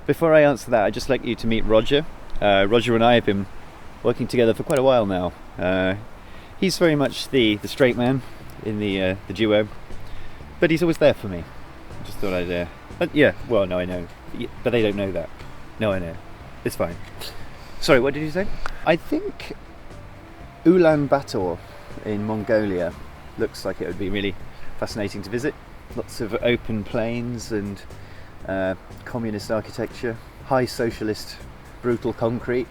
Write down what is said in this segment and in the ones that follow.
Before I answer that, I'd just like you to meet Roger. Roger and I have been working together for quite a while now. He's very much the straight man in the duo, but he's always there for me. Just thought I'd... well, no, I know. But they don't know that. No, I know. It's fine. Sorry, what did you say? I think Ulaanbaatar in Mongolia looks like it would be really fascinating to visit. Lots of open plains and communist architecture, high socialist, brutal concrete,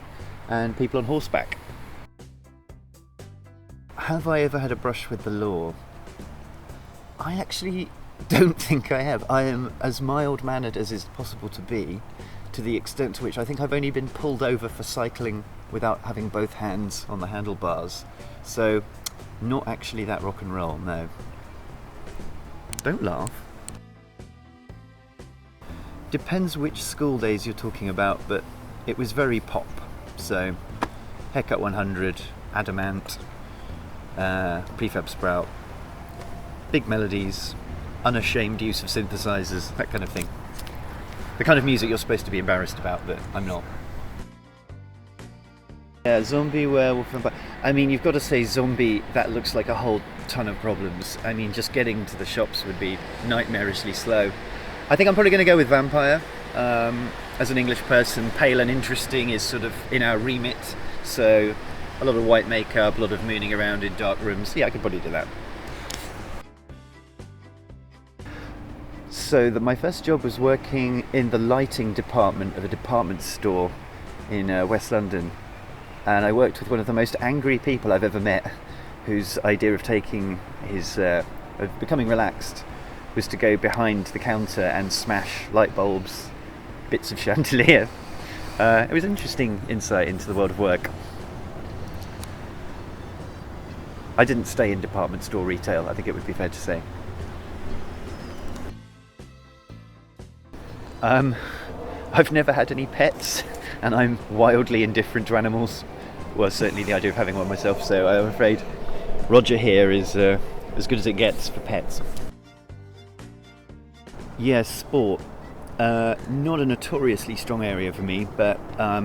and people on horseback. Have I ever had a brush with the law? I actually don't think I have. I am as mild-mannered as is possible to be, to the extent to which I think I've only been pulled over for cycling without having both hands on the handlebars. So, not actually that rock and roll, no. Don't laugh. Depends which school days you're talking about, but it was very pop. So, Haircut 100, Adamant, Prefab Sprout, big melodies, unashamed use of synthesizers, that kind of thing. The kind of music you're supposed to be embarrassed about, but I'm not. Yeah, zombie, werewolf, vampire. I mean, you've got to say zombie, that looks like a whole ton of problems. I mean, just getting to the shops would be nightmarishly slow. I think I'm probably going to go with vampire. As an English person, pale and interesting is sort of in our remit. So, a lot of white makeup, a lot of mooning around in dark rooms. Yeah, I could probably do that. So my first job was working in the lighting department of a department store in West London, and I worked with one of the most angry people I've ever met, whose idea of becoming relaxed was to go behind the counter and smash light bulbs, bits of chandelier. It was an interesting insight into the world of work. I didn't stay in department store retail, I think it would be fair to say. I've never had any pets, and I'm wildly indifferent to animals. Well, certainly the idea of having one myself, so I'm afraid Roger here is as good as it gets for pets. Yes, sport. Not a notoriously strong area for me, but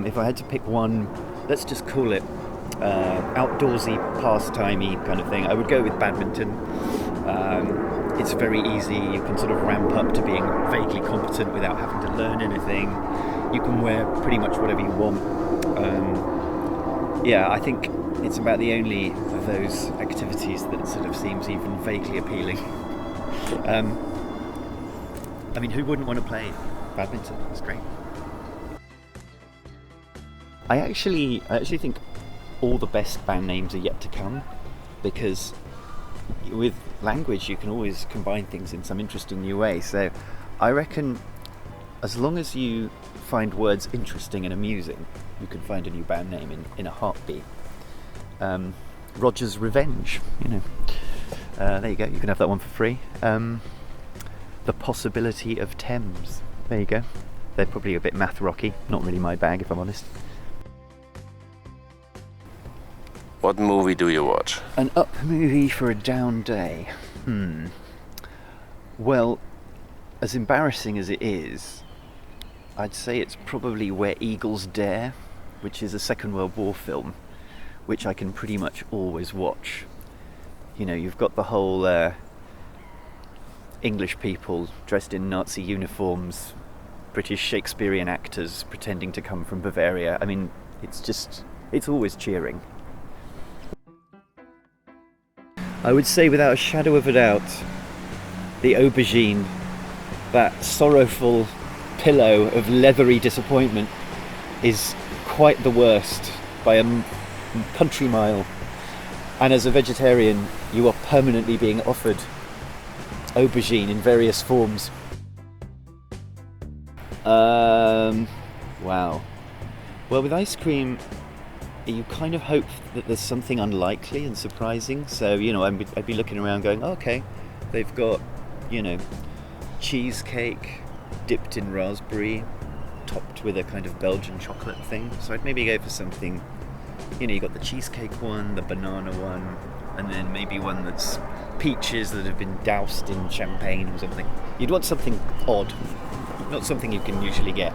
if I had to pick one, let's just call it outdoorsy, pastimey kind of thing, I would go with badminton. It's very easy, you can sort of ramp up to being vaguely competent without having to learn anything. You can wear pretty much whatever you want. I think it's about the only of those activities that sort of seems even vaguely appealing. I mean, who wouldn't want to play badminton? It's great. I actually think all the best band names are yet to come, because with language you can always combine things in some interesting new way. So I reckon as long as you find words interesting and amusing, you can find a new band name in a heartbeat. Roger's Revenge, you know. There you go, you can have that one for free. The Possibility of Thames, there you go. They're probably a bit math rocky, not really my bag if I'm honest. What movie do you watch? An up movie for a down day. Well, as embarrassing as it is, I'd say it's probably Where Eagles Dare, which is a Second World War film, which I can pretty much always watch. You know, you've got the whole English people dressed in Nazi uniforms, British Shakespearean actors pretending to come from Bavaria. I mean, it's always cheering. I would say without a shadow of a doubt, the aubergine, that sorrowful pillow of leathery disappointment, is quite the worst by a country mile. And as a vegetarian, you are permanently being offered aubergine in various forms. Wow. Well, with ice cream, you kind of hope that there's something unlikely and surprising. So, you know, I'd be looking around going, oh, okay, they've got, you know, cheesecake dipped in raspberry, topped with a kind of Belgian chocolate thing. So I'd maybe go for something, you know, you got the cheesecake one, the banana one, and then maybe one that's peaches that have been doused in champagne or something. You'd want something odd, not something you can usually get.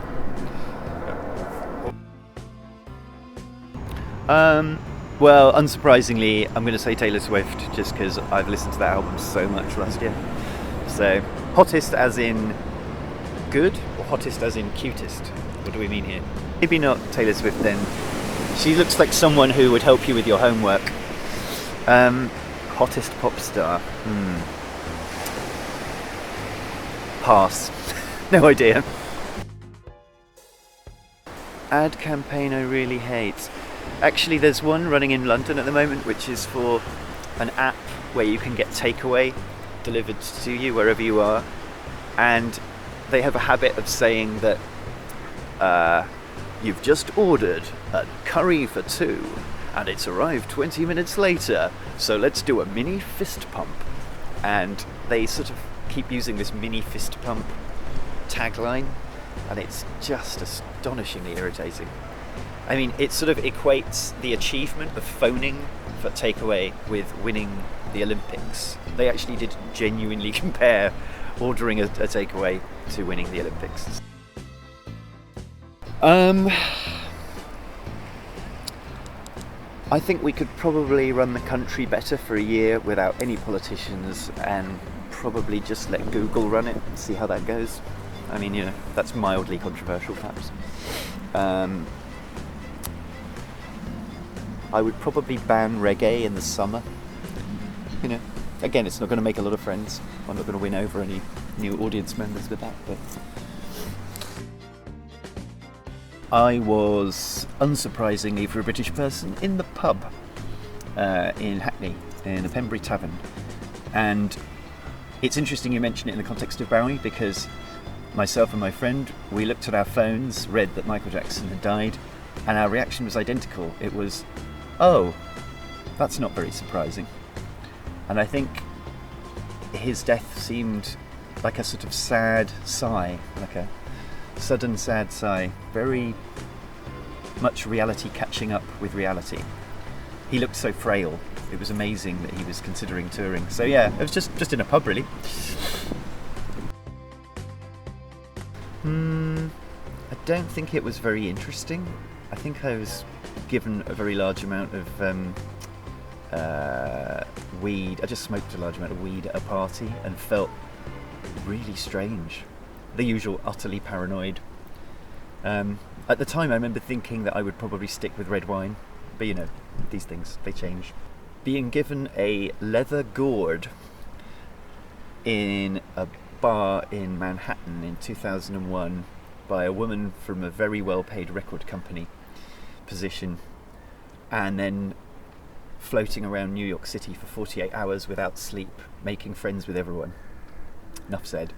Well, unsurprisingly, I'm going to say Taylor Swift, just because I've listened to that album so much last year. So, hottest as in good, or hottest as in cutest? What do we mean here? Maybe not Taylor Swift then. She looks like someone who would help you with your homework. Hottest pop star. Pass. No idea. Ad campaign I really hate. Actually, there's one running in London at the moment, which is for an app where you can get takeaway delivered to you wherever you are, and they have a habit of saying that you've just ordered a curry for two and it's arrived 20 minutes later, so let's do a mini fist pump. And they sort of keep using this mini fist pump tagline, and it's just astonishingly irritating. I mean, it sort of equates the achievement of phoning for takeaway with winning the Olympics. They actually did genuinely compare ordering a takeaway to winning the Olympics. I think we could probably run the country better for a year without any politicians, and probably just let Google run it and see how that goes. I mean, you know, that's mildly controversial perhaps. I would probably ban reggae in the summer. You know, again, it's not going to make a lot of friends. I'm not going to win over any new audience members with that, but I was, unsurprisingly for a British person, in the pub in Hackney, in a Pembury tavern. And it's interesting you mention it in the context of Bowie, because myself and my friend, we looked at our phones, read that Michael Jackson had died, and our reaction was identical. It was, oh, that's not very surprising. And I think his death seemed like a sort of sad sigh, like a sudden sad sigh, very much reality catching up with reality. He looked so frail. It was amazing that he was considering touring. So yeah, it was just in a pub really. I don't think it was very interesting. I think I was given a very large amount of weed. I just smoked a large amount of weed at a party and felt really strange. The usual utterly paranoid. At the time I remember thinking that I would probably stick with red wine, but you know, these things, they change. Being given a leather gourd in a bar in Manhattan in 2001 by a woman from a very well-paid record company position, and then floating around New York City for 48 hours without sleep, making friends with everyone. Enough said.